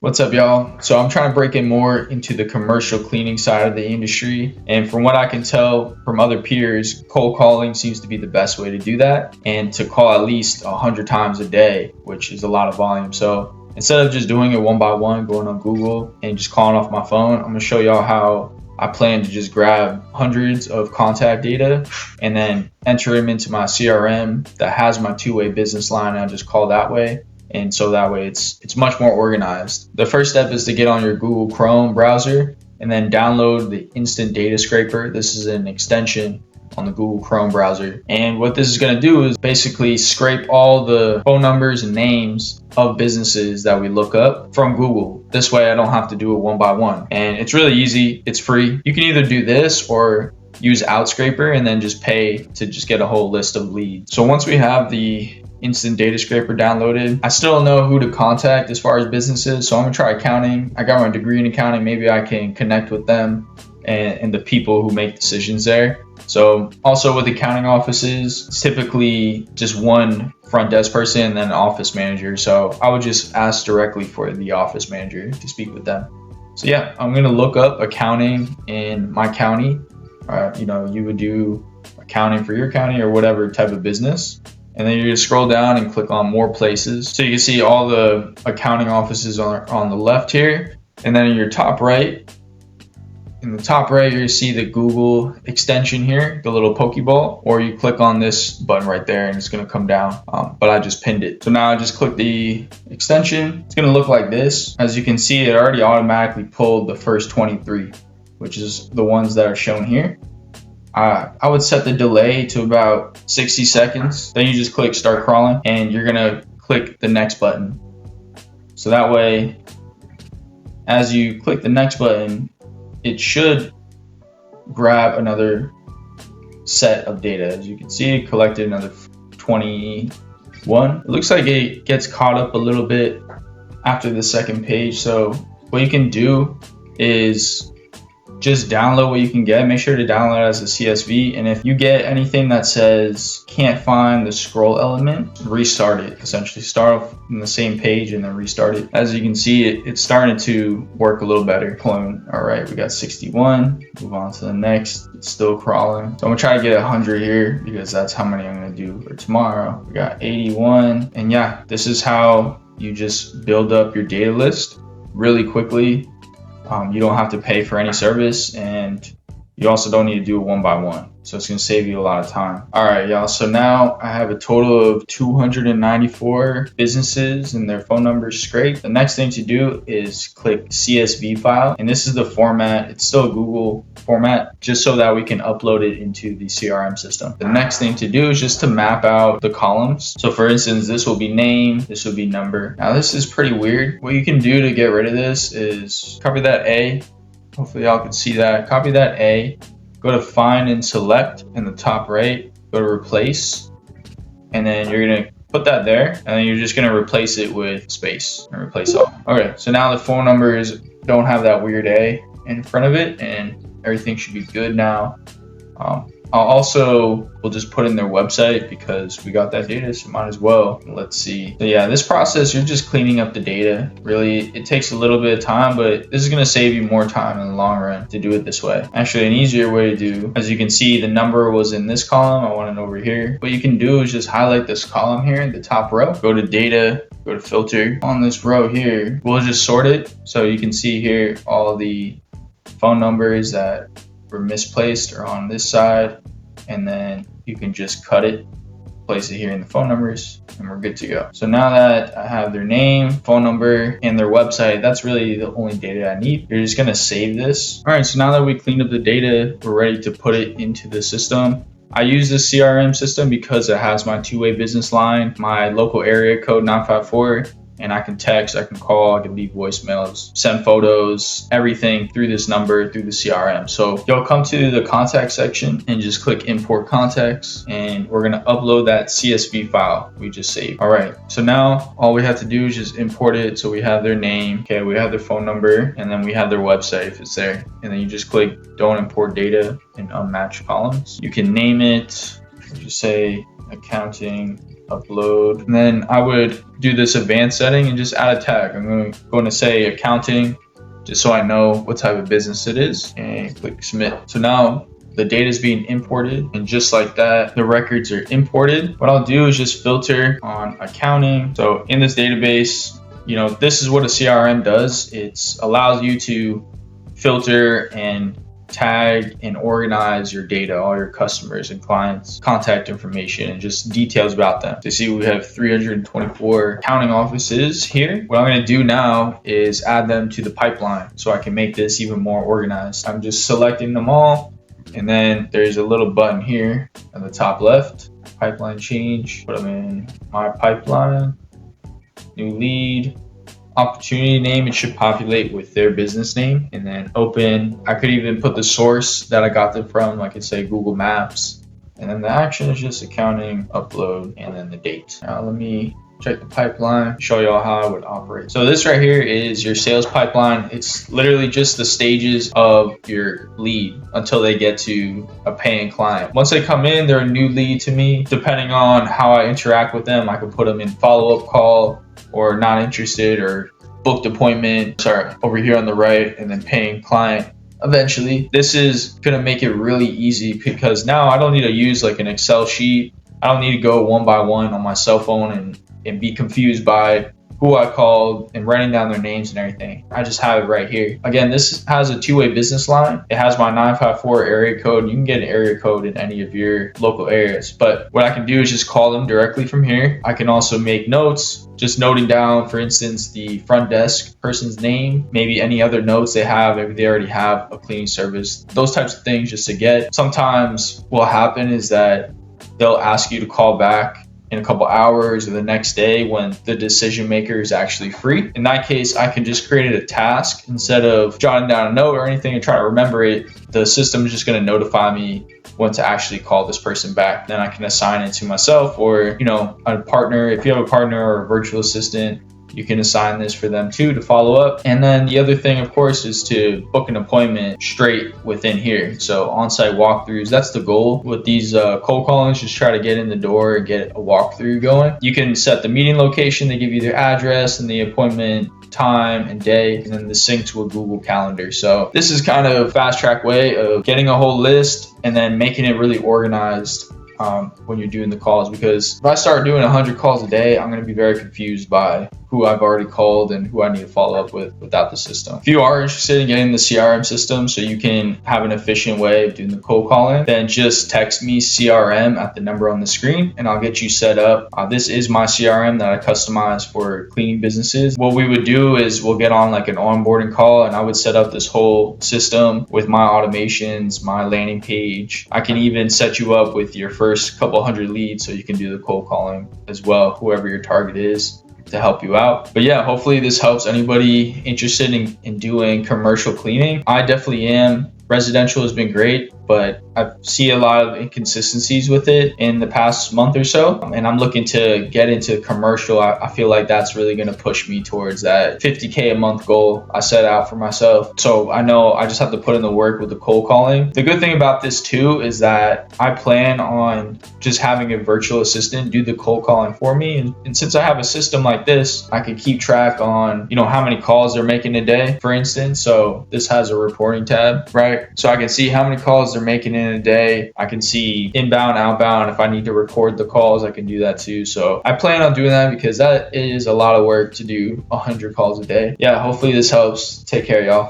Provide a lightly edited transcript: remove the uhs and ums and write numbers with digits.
What's up, y'all? So I'm trying to break in more into the commercial cleaning side of the industry. And from what I can tell from other peers, cold calling seems to be the best way to do that. And to call at least 100 times a day, which is a lot of volume. So instead of just doing it one by one, going on Google and just calling off my phone, I'm gonna show y'all how I plan to just grab hundreds of contact data and then enter them into my CRM that has my two-way business line, and I just call that way. And so that way it's much more organized. The first step is to get on your Google Chrome browser and then download the Instant Data Scraper. This is an extension on the Google Chrome browser. And what this is going to do is basically scrape all the phone numbers and names of businesses that we look up from Google. This way I don't have to do it one by one. And it's really easy. It's free. You can either do this or use Outscraper and then just pay to just get a whole list of leads. So once we have the Instant Data Scraper downloaded, I still don't know who to contact as far as businesses, so I'm gonna try accounting. I got my degree in accounting. Maybe I can connect with them and the people who make decisions there. So also with accounting offices, it's typically just one front desk person and then an office manager. So I would just ask directly for the office manager to speak with them. So yeah, I'm gonna look up accounting in my county. You would do accounting for your county or whatever type of business. And then you're going to scroll down and click on more places. So you can see all the accounting offices on the left here. And then in your top right, you're going to see the Google extension here, the little Pokeball, or you click on this button right there and it's going to come down. But I just pinned it. So now I just click the extension. It's going to look like this. As you can see, it already automatically pulled the first 23, which is the ones that are shown here. I would set the delay to about 60 seconds. Then you just click start crawling and you're gonna click the next button. So that way, as you click the next button, it should grab another set of data. As you can see, it collected another 21. It looks like it gets caught up a little bit after the second page. So what you can do is just download what you can get. Make sure to download it as a CSV. And if you get anything that says can't find the scroll element, restart it. Essentially start off on the same page and then restart it. As you can see, it's starting to work a little better. All right, we got 61. Move on to the next. It's still crawling. So I'm gonna try to get 100 here because that's how many I'm gonna do for tomorrow. We got 81. And yeah, this is how you just build up your data list really quickly. You don't have to pay for any service, and you also don't need to do it one by one. So it's gonna save you a lot of time. All right, y'all. So now I have a total of 294 businesses and their phone numbers scraped. The next thing to do is click CSV file. And this is the format. It's still a Google format, just so that we can upload it into the CRM system. The next thing to do is just to map out the columns. So for instance, this will be name, this will be number. Now this is pretty weird. What you can do to get rid of this is copy that A. Hopefully y'all can see that. Copy that A. Go to find and select in the top right, go to replace, and then you're gonna put that there, and then you're just gonna replace it with space and replace all. Okay, so now the phone numbers don't have that weird A in front of it, and everything should be good now. We'll just put in their website because we got that data, so might as well. Let's see. So yeah, this process, you're just cleaning up the data. Really, it takes a little bit of time, but this is gonna save you more time in the long run to do it this way. Actually, an easier way to do, as you can see, the number was in this column. I want it over here. What you can do is just highlight this column here in the top row, go to data, go to filter. On this row here, we'll just sort it. So you can see here, all the phone numbers that were misplaced are on this side, and then you can just cut it, place it here in the phone numbers, and we're good to go. So now that I have their name, phone number, and their website, that's really the only data I need. You're just gonna save this. All right, so now that we cleaned up the data, we're ready to put it into the system. I use this CRM system because it has my two-way business line, my local area code 954, and I can text, I can call, I can leave voicemails, send photos, everything through this number, through the CRM. So you'll come to the contact section and just click import contacts, and we're gonna upload that CSV file we just saved. All right, so now all we have to do is just import it. So we have their name, okay, we have their phone number, and then we have their website if it's there. And then you just click don't import data in unmatched columns. You can name it, just say accounting upload. And then I would do this advanced setting and just add a tag. I'm going to say accounting, just so I know what type of business it is, and click submit. So now the data is being imported, and just like that, the records are imported. What I'll do is just filter on accounting. So in this database, this is what a CRM does. It allows you to filter and tag and organize your data, all your customers and clients, contact information, and just details about them. So you see we have 324 accounting offices here. What I'm going to do now is add them to the pipeline so I can make this even more organized. I'm just selecting them all, and then there's a little button here at the top left, pipeline change, put them in my pipeline, new lead, opportunity name, it should populate with their business name, and then open. I could even put the source that I got them from. I could say Google Maps, and then the action is just accounting, upload, and then the date. Now let me check the pipeline, show y'all how I would operate. So this right here is your sales pipeline. It's literally just the stages of your lead until they get to a paying client. Once they come in, they're a new lead to me. Depending on how I interact with them, I can put them in follow-up call, or not interested, or booked appointment, over here on the right, and then paying client. Eventually, this is gonna make it really easy, because now I don't need to use like an Excel sheet. I don't need to go one by one on my cell phone and be confused by who I called and writing down their names and everything. I just have it right here. Again, this has a two-way business line. It has my 954 area code. You can get an area code in any of your local areas, but what I can do is just call them directly from here. I can also make notes, just noting down, for instance, the front desk person's name, maybe any other notes they have, maybe they already have a cleaning service, those types of things just to get. Sometimes what will happen is that they'll ask you to call back in a couple hours or the next day when the decision maker is actually free. In that case, I can just create a task instead of jotting down a note or anything and try to remember it. The system is just going to notify me when to actually call this person back. Then I can assign it to myself, or a partner. If you have a partner or a virtual assistant, you can assign this for them too to follow up. And then the other thing, of course, is to book an appointment straight within here. So on-site walkthroughs, that's the goal with these cold callings. Just try to get in the door and get a walkthrough going. You can set the meeting location. They give you their address and the appointment time and day, and then the sync to a Google Calendar. So this is kind of a fast track way of getting a whole list and then making it really organized when you're doing the calls, because if I start doing 100 calls a day, I'm going to be very confused by who I've already called and who I need to follow up with without the system. If you are interested in getting the CRM system so you can have an efficient way of doing the cold calling, then just text me CRM at the number on the screen and I'll get you set up. This is my CRM that I customize for cleaning businesses. What we would do is we'll get on like an onboarding call, and I would set up this whole system with my automations, my landing page. I can even set you up with your first couple hundred leads so you can do the cold calling as well, whoever your target is, to help you out. But yeah, hopefully this helps anybody interested in doing commercial cleaning. I definitely am. Residential has been great, but I see a lot of inconsistencies with it in the past month or so, and I'm looking to get into commercial. I feel like that's really going to push me towards that 50K a month goal I set out for myself. So I know I just have to put in the work with the cold calling. The good thing about this too is that I plan on just having a virtual assistant do the cold calling for me, and since I have a system like this, I can keep track on how many calls they're making a day, for instance. So this has a reporting tab, right? So I can see how many calls they're making in a day. I can see inbound, outbound. If I need to record the calls, I can do that too. So I plan on doing that because that is a lot of work to do 100 calls a day. Yeah, hopefully this helps. Take care, y'all.